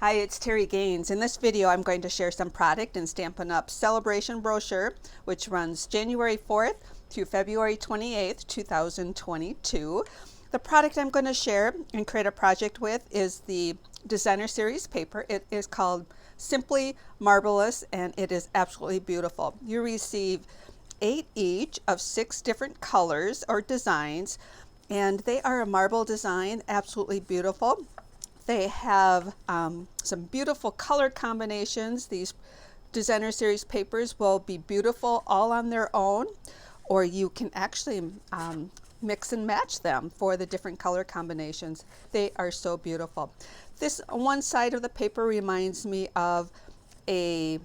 Hi, it's Terry Gaines. In this video, I'm going to share some product in Stampin' Up Celebration brochure, which runs January 4th through February 28th, 2022. The product I'm going to share and create a project with is the Designer Series paper. It is called Simply Marbleous, and it is absolutely beautiful. You receive 8 each of 6 different colors or designs, and they are a marble design, absolutely beautiful. They have some beautiful color combinations. These Designer Series papers will be beautiful all on their own, or you can actually mix and match them for the different color combinations. They are so beautiful. This one side of the paper reminds me of a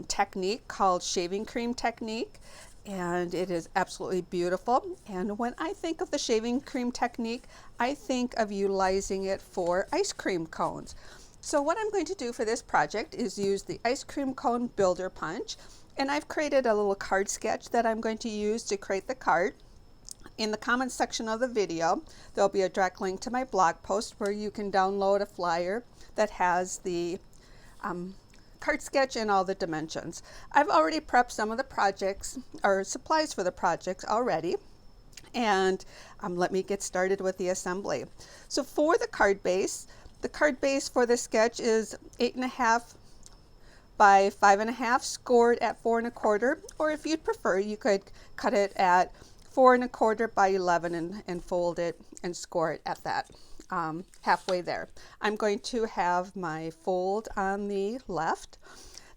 technique called shaving cream technique, and it is absolutely beautiful. And when I think of the shaving cream technique, I think of utilizing it for ice cream cones. So what I'm going to do for this project is use the ice cream cone builder punch, and I've created a little card sketch that I'm going to use to create the card. In the comments section of the video, there'll be a direct link to my blog post where you can download a flyer that has the card sketch and all the dimensions. I've already prepped some of the projects or supplies for the projects already, and let me get started with the assembly. So for the card base for the sketch is 8.5 by 5.5, scored at 4 1/4, or if you'd prefer, you could cut it at 4 1/4 by 11 and fold it and score it at that. Halfway there. I'm going to have my fold on the left.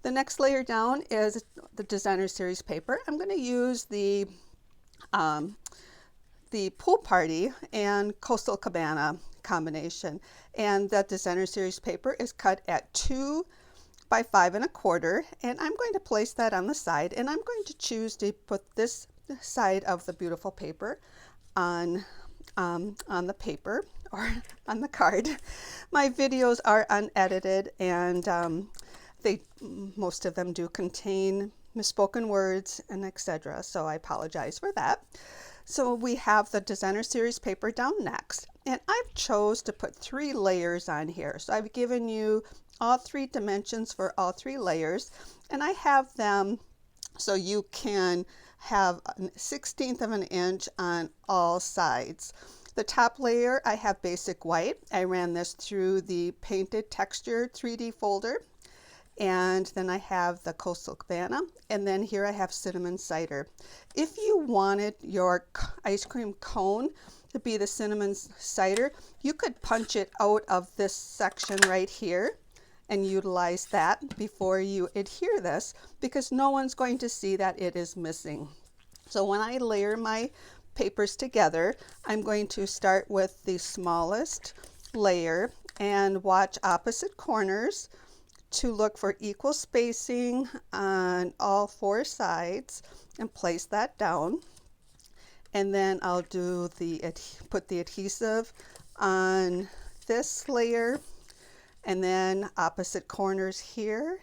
The next layer down is the Designer Series paper. I'm going to use the Pool Party and Coastal Cabana combination, and that Designer Series paper is cut at 2 by 5 1/4, and I'm going to place that on the side, and I'm going to choose to put this side of the beautiful paper on the paper or on the card. My videos are unedited, and most of them do contain misspoken words and etc. So I apologize for that. So we have the Designer Series paper down next, and I've chose to put 3 layers on here. So I've given you all 3 dimensions for all 3 layers, and I have them so you can have a 1/16 of an inch on all sides. The top layer I have basic white. I ran this through the painted texture 3D folder, and then I have the Coastal Cabana, and then here I have cinnamon cider. If you wanted your ice cream cone to be the cinnamon cider, you could punch it out of this section right here and utilize that before you adhere this, because no one's going to see that it is missing. So when I layer my papers together, I'm going to start with the smallest layer and watch opposite corners to look for equal spacing on all 4 sides and place that down. And then I'll do put the adhesive on this layer, and then opposite corners here.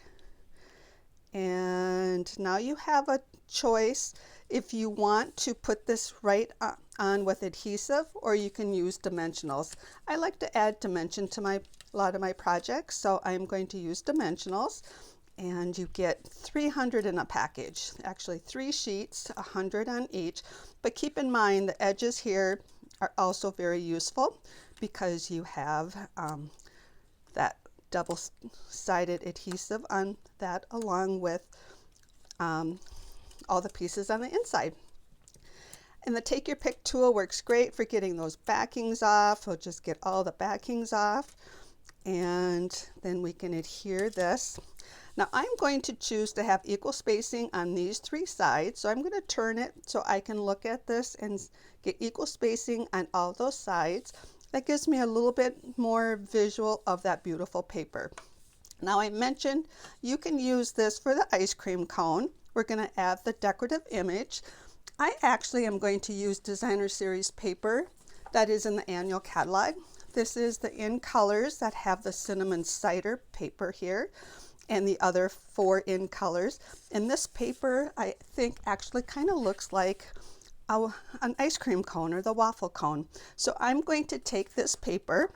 And now you have a choice if you want to put this right on with adhesive, or you can use dimensionals. I like to add dimension to a lot of my projects, so I'm going to use dimensionals, and you get 300 in a package. Actually 3 sheets, 100 on each, but keep in mind the edges here are also very useful because you have that double-sided adhesive on that, along with all the pieces on the inside. And the Take Your Pick tool works great for getting those backings off. We'll just get all the backings off, and then we can adhere this. Now I'm going to choose to have equal spacing on these 3 sides, so I'm going to turn it so I can look at this and get equal spacing on all those sides. That gives me a little bit more visual of that beautiful paper. Now I mentioned you can use this for the ice cream cone. We're going to add the Decorative Image. I actually am going to use Designer Series paper that is in the annual catalog. This is the In Colors that have the cinnamon cider paper here, and the other 4 In Colors. And this paper, I think, actually kind of looks like an ice cream cone or the waffle cone. So I'm going to take this paper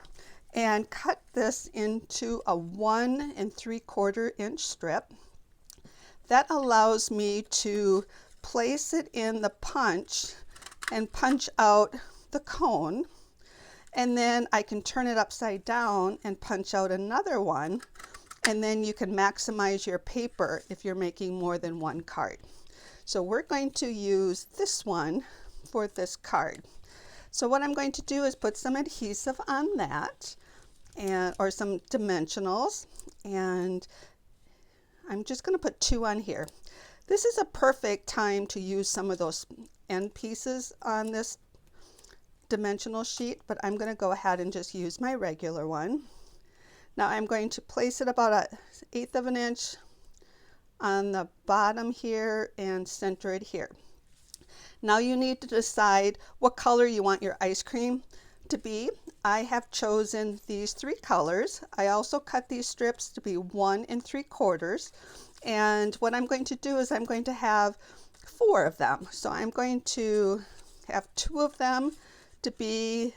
and cut this into a 1 3/4 inch strip. That allows me to place it in the punch and punch out the cone, and then I can turn it upside down and punch out another one, and then you can maximize your paper if you're making more than one card. So we're going to use this one for this card. So what I'm going to do is put some adhesive on that, or some dimensionals, and I'm just going to put 2 on here. This is a perfect time to use some of those end pieces on this dimensional sheet, but I'm going to go ahead and just use my regular one. Now I'm going to place it about 1/8 of an inch on the bottom here and center it here. Now you need to decide what color you want your ice cream to be. I have chosen these 3 colors. I also cut these strips to be 1 3/4, and what I'm going to do is I'm going to have 4 of them. So I'm going to have 2 of them to be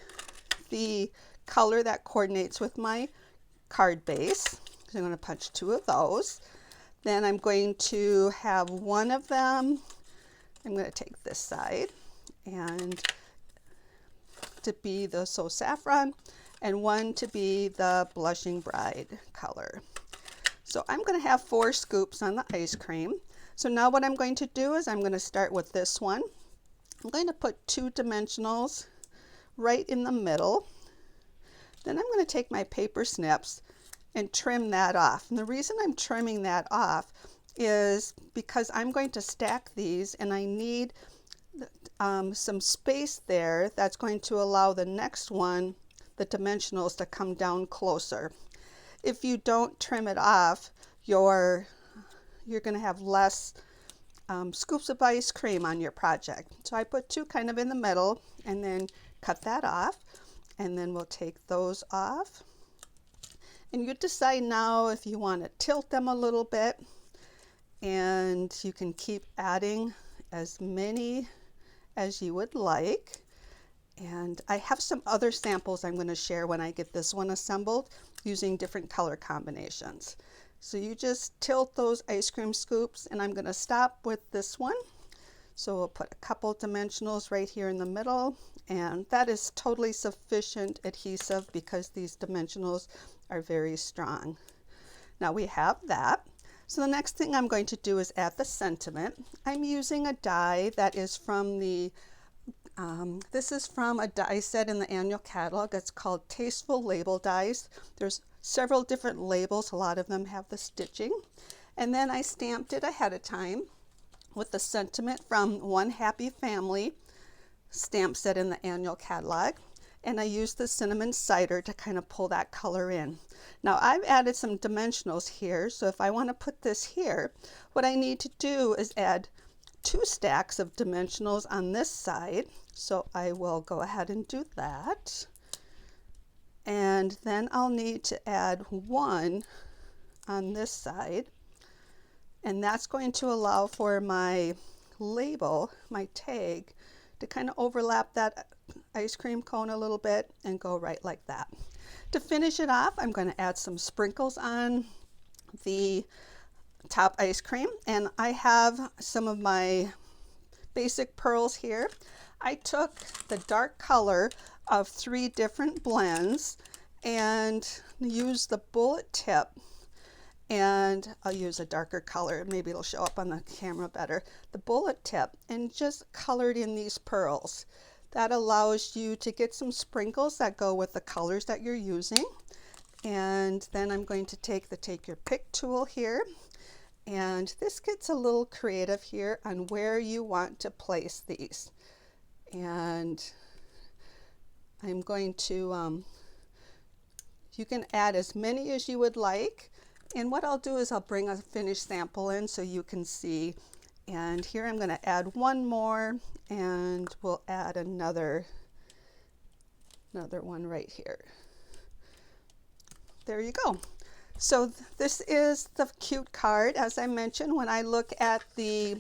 the color that coordinates with my card base. So I'm going to punch 2 of those. Then I'm going to have 1 of them. I'm going to take this side and to be the So Saffron, and 1 to be the Blushing Bride color. So I'm going to have 4 scoops on the ice cream. So now what I'm going to do is I'm going to start with this one. I'm going to put 2 dimensionals right in the middle. Then I'm going to take my paper snips and trim that off. And the reason I'm trimming that off is because I'm going to stack these, and I need some space there that's going to allow the next one, the dimensionals, to come down closer. If you don't trim it off, you're going to have less scoops of ice cream on your project. So I put 2 kind of in the middle and then cut that off, and then we'll take those off. And you decide now if you want to tilt them a little bit, and you can keep adding as many as you would like. And I have some other samples I'm going to share when I get this one assembled using different color combinations. So you just tilt those ice cream scoops, and I'm going to stop with this one. So we'll put a couple dimensionals right here in the middle, and that is totally sufficient adhesive because these dimensionals are very strong. Now we have that. So the next thing I'm going to do is add the sentiment. I'm using a die that is from the, this is from a die set in the annual catalog. It's called Tasteful Label Dies. There's several different labels. A lot of them have the stitching. And then I stamped it ahead of time with the sentiment from One Happy Family stamp set in the annual catalog. And I used the cinnamon cider to kind of pull that color in. Now I've added some dimensionals here, so if I want to put this here, what I need to do is add 2 stacks of dimensionals on this side. So I will go ahead and do that. And then I'll need to add 1 on this side. And that's going to allow for my label, my tag, to kind of overlap that ice cream cone a little bit and go right like that. To finish it off, I'm going to add some sprinkles on the top ice cream, and I have some of my basic pearls here. I took the dark color of 3 different blends and used the bullet tip, and I'll use a darker color, maybe it'll show up on the camera better, the bullet tip, and just colored in these pearls. That allows you to get some sprinkles that go with the colors that you're using. And then I'm going to take the Take Your Pick tool here, and this gets a little creative here on where you want to place these. And I'm going to, you can add as many as you would like. And what I'll do is I'll bring a finished sample in so you can see. And here I'm going to add 1 more, and we'll add another one right here. There you go. So this is the cute card. As I mentioned, when I look at the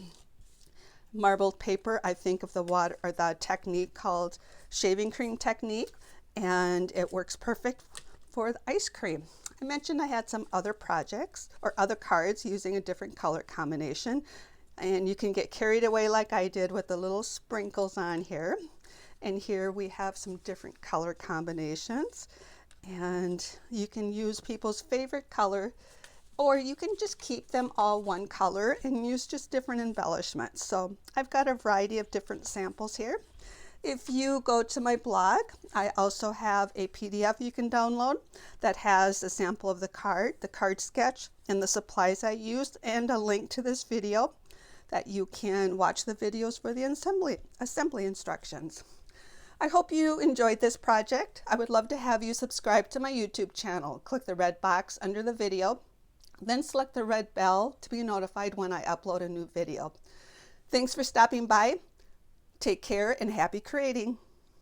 marbled paper, I think of the water, or the technique called shaving cream technique, and it works perfect for the ice cream. I mentioned I had some other projects or other cards using a different color combination, and you can get carried away like I did with the little sprinkles on here. And here we have some different color combinations, and you can use people's favorite color, or you can just keep them all one color and use just different embellishments. So I've got a variety of different samples here. If you go to my blog, I also have a PDF you can download that has a sample of the card sketch, and the supplies I used, and a link to this video that you can watch the videos for the assembly instructions. I hope you enjoyed this project. I would love to have you subscribe to my YouTube channel. Click the red box under the video, then select the red bell to be notified when I upload a new video. Thanks for stopping by. Take care and happy creating.